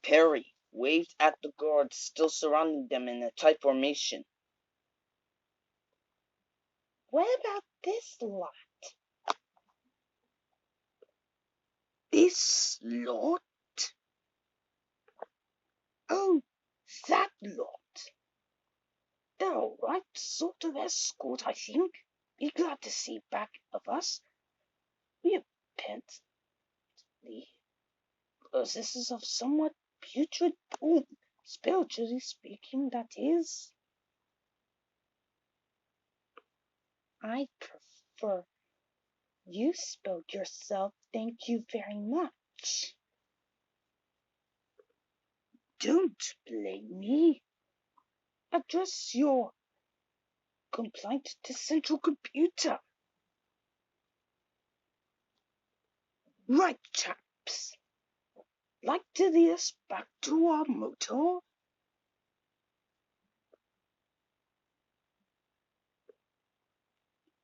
Perry waved at the guards still surrounding them in a tight formation. What about this lot? This lot? Oh, that lot. They're all right sort of escort, I think. Be glad to see back of us. We apparently possessors of somewhat putrid pool, spiritually speaking, that is. I prefer you spelled yourself, thank you very much. Don't blame me. Address your complaint to Central Computer. Right, chaps. Like to lead us back to our motor?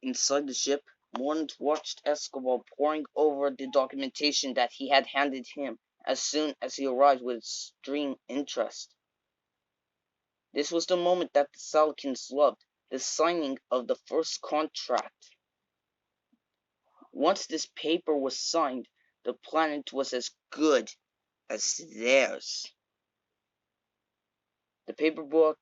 Inside the ship, Mordant watched Escobar poring over the documentation that he had handed him as soon as he arrived with extreme interest. This was the moment that the Salkins loved, the signing of the first contract. Once this paper was signed, the planet was as good as theirs. The paperwork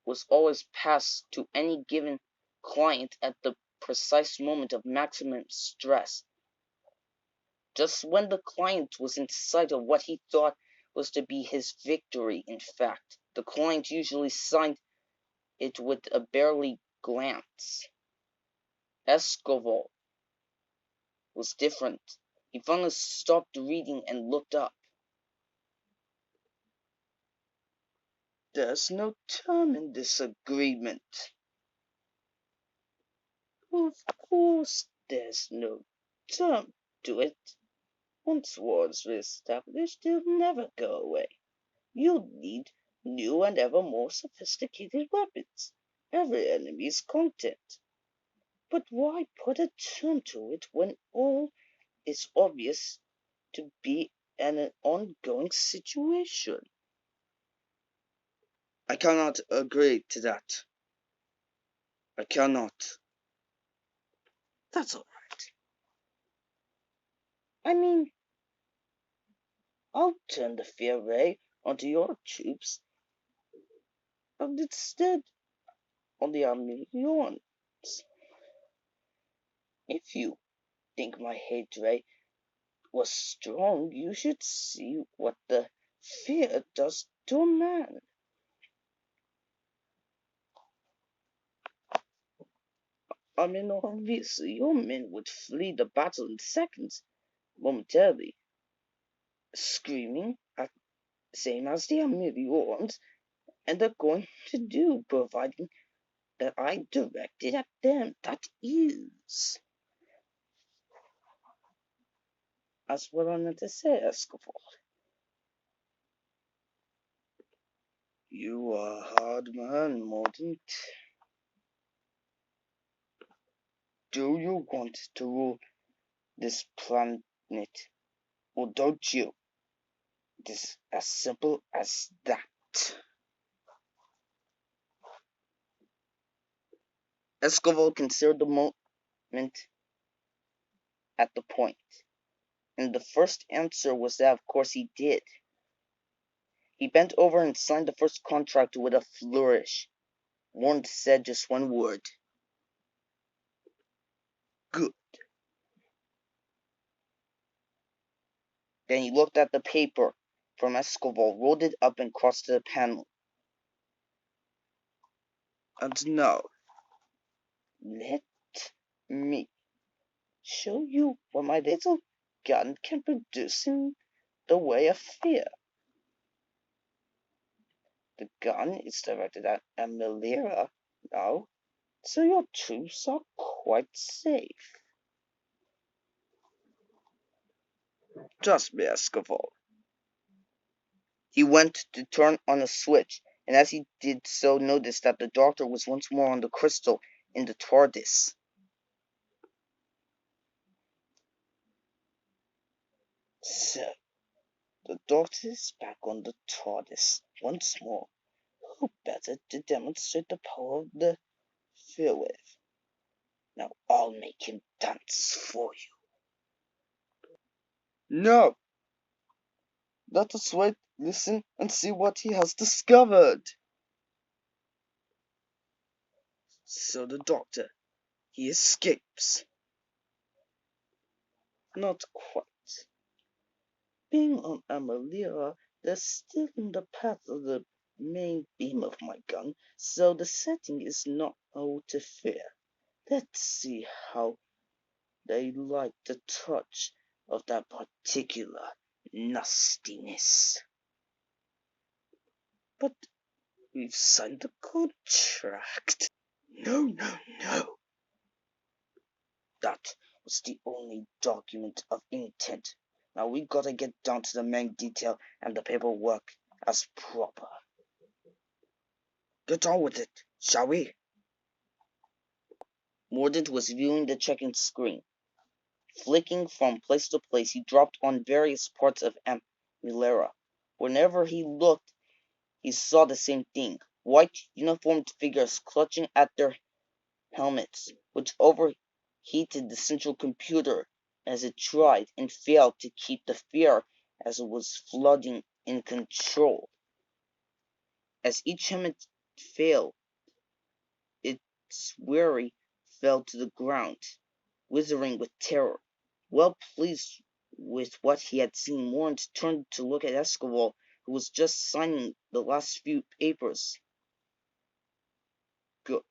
was always passed to any given client at the precise moment of maximum stress. Just when the client was in sight of what he thought was to be his victory, in fact, the client usually signed it with a barely glance. Escobar was different. He finally stopped reading and looked up. There's no term in this agreement. Of course there's no term to it. Once war's established, they'll never go away. You'll need new and ever more sophisticated weapons. Every enemy's content. But why put a term to it when all is obvious to be an ongoing situation? I cannot agree to that. I cannot. That's all right. I mean, I'll turn the fear ray onto your troops, and instead on the Armenians. If you think my hate ray was strong, you should see what the fear does to a man. I mean, obviously, your men would flee the battle in seconds, momentarily, screaming at same as the Armenians, and they're going to do, providing that I direct it at them. That is. That's what I meant to say, Escobar. You are a hard man, Mordant. Do you want to rule this planet, or don't you? It is as simple as that. Escobar considered the moment at the point, and the first answer was that of course he did. He bent over and signed the first contract with a flourish. Warren said just one word. Good. Then he looked at the paper from Escobar, rolled it up and crossed to the panel. And now, let me show you what my little gun can produce in the way of fear. The gun is directed at Amelira now, so your troops are quite safe. Trust me, Escobar. He went to turn on a switch, and as he did so noticed that the doctor was once more on the crystal in the TARDIS. So, The doctor is back on the TARDIS once more. Who better to demonstrate the power of the Fearwave? Now I'll make him dance for you. No! Let us wait, listen, and see what he has discovered. So the doctor, he escapes. Not quite. Being on Amelia, they're still in the path of the main beam of my gun, so the setting is not out to fear. Let's see how they like the touch of that particular nastiness. But we've signed the contract. No. That was the only document of intent. Now we gotta get down to the main detail and the paperwork as proper. Get on with it, shall we? Mordant was viewing the check-in screen. Flicking from place to place, he dropped on various parts of Milera. Whenever he looked, he saw the same thing. White, uniformed figures clutching at their helmets, which overheated the central computer as it tried and failed to keep the fear as it was flooding in control. As each helmet failed, its weary fell to the ground, withering with terror. Well pleased with what he had seen, Morant turned to look at Escobar, who was just signing the last few papers. Good.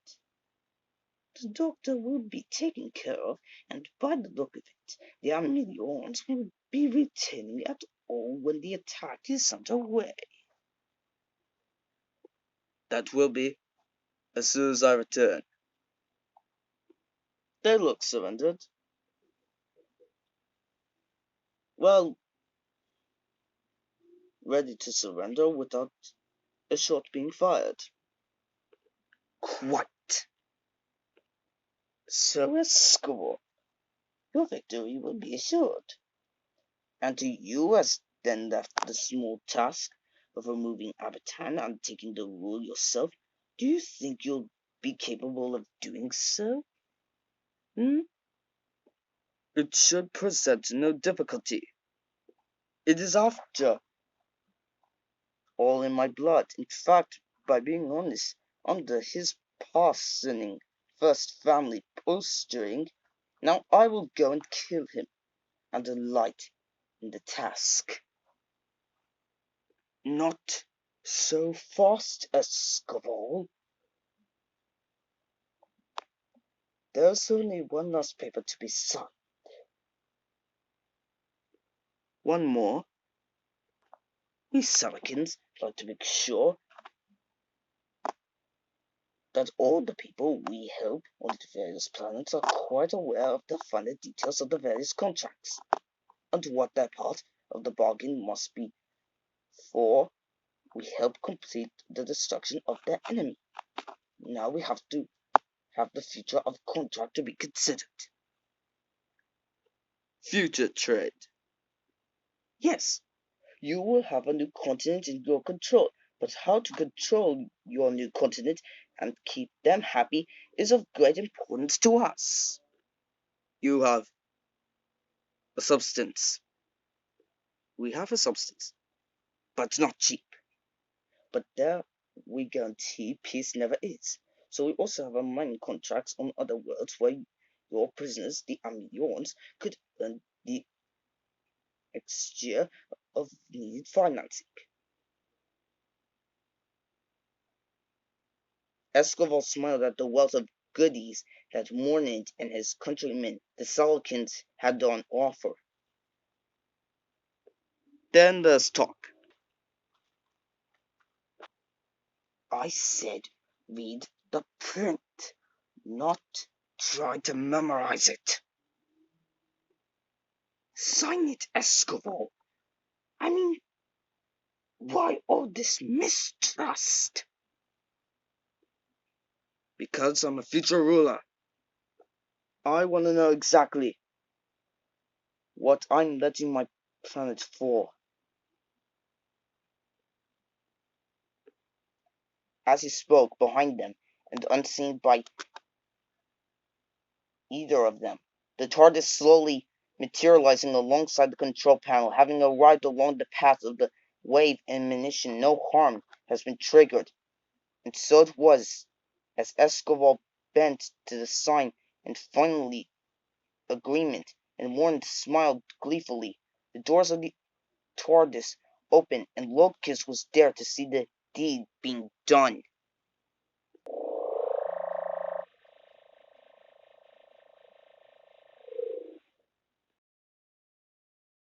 The doctor will be taken care of, and by the look of it, the Ameliorns will be returning at all when the attack is underway. That will be as soon as I return. They look surrendered. Well, ready to surrender without a shot being fired. Quite. So, Escobar, your victory will be assured. And to you as then left the small task of removing Abitan and taking the rule yourself, do you think you'll be capable of doing so? It should present no difficulty. It is after all in my blood. In fact, by being honest, under his parsoning first family postering, now I will go and kill him and delight in the task. Not so fast, Escobar. There's only one last paper to be signed. One more. We Samarkins like to make sure that all the people we help on the various planets are quite aware of the finer details of the various contracts, and what their part of the bargain must be, for we help complete the destruction of their enemy. Now we have to have the future of the contract to be considered. Future trade. Yes, you will have a new continent in your control, but how to control your new continent and keep them happy is of great importance to us. You have a substance. We have a substance, but not cheap. But there we guarantee peace never is. So we also have a mining contracts on other worlds where your prisoners, the Ameliorns, could earn the extra of needed financing. Escobar smiled at the wealth of goodies that Mornant and his countrymen, the Salakins, had on offer. Then there's talk. I said read the print, not try to memorize it. Sign it, Escobar. I mean, why all this mistrust? Because I'm a future ruler. I want to know exactly what I'm letting my planet for. as he spoke, behind them, and unseen by either of them, the TARDIS slowly materializing alongside the control panel. Having arrived along the path of the wave emission, no harm has been triggered. And so it was, as Escobar bent to the sign and finally agreement, and Warren smiled gleefully. The doors of the TARDIS opened, and Locust was there to see the deed being done.